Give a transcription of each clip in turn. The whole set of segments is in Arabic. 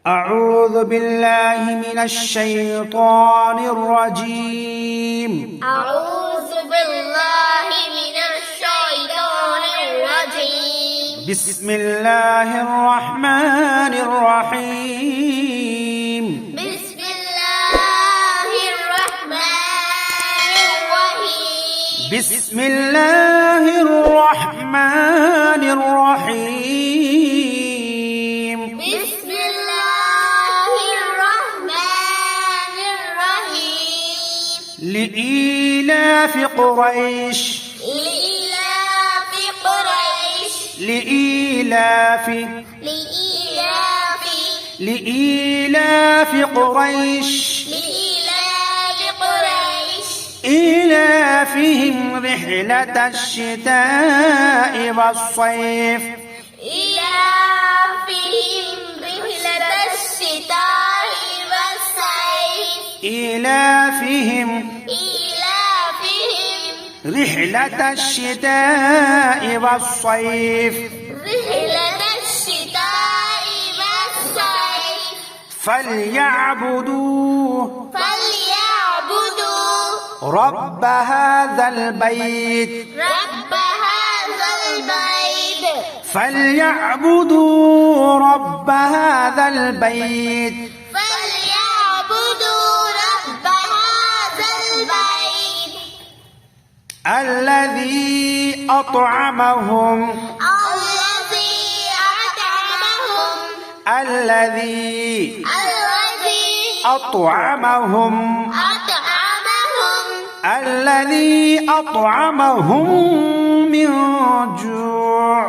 أعوذ بالله من الشيطان الرجيم. أعوذ بالله من الشيطان الرجيم. بسم الله الرحمن الرحيم. بسم الله الرحمن الرحيم. بسم الله الرحمن الرحيم. بسم الله الرحمن الرحيم. لإيلاف قريش. لإيلاف قريش. لإيلاف لإيلاف لإيلاف قريش لإيلاف قريش. إيلافهم رحلة الشتاء والصيف. إيلافهم رحلة الشتاء والصيف. إيلافهم رحلة الشتاء والصيف. رحلة الشتاء والصيف. فليعبدوا رب هذا البيت. رب هذا البيت. فليعبدوا رب هذا البيت فليعبدوا رب هذا البيت الذي أطعمهم الذي أطعمهم الذي أطعمهم من جوع.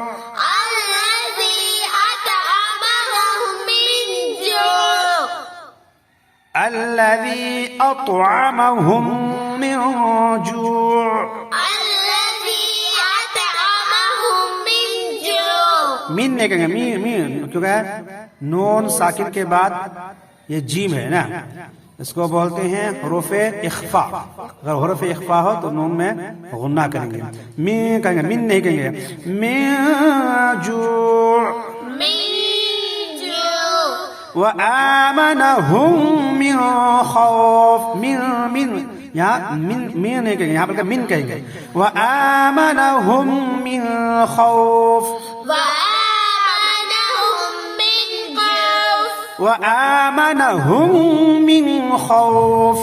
الذي أطعمهم من جوع. मीन नहीं कहेंगे, मीन क्योंकि नून साकिन के बाद ये जीम है ना, इसको बोलते हैं हुरूफ इख्फा. अगर हुरूफ इख्फा हो तो नून में गुन्ना करेंगे. मीन कहेंगे, मीन नहीं कहेंगे. मिन जूअ व आमनहुम मिन खौफ. मिन यहाँ मिन नहीं कहेंगे, यहाँ पर मिन कहेंगे. व आमनहुम मिन खौफ. وآمنهم من خوف.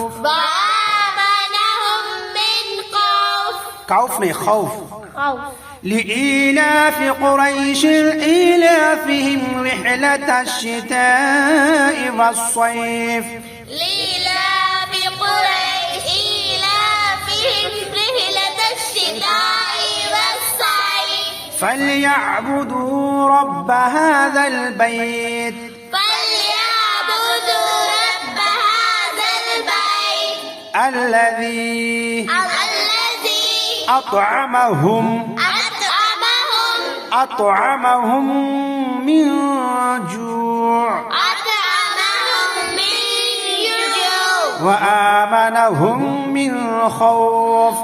خوف नहीं خوف. لإيلاف قريش إيلافهم رحلة الشتاء والصيف. لإيلاف قريش إيلافهم رحلة الشتاء والصيف. فليعبدوا رب هذا البيت الذي أطعمهم من جوع وآمنهم من خوف.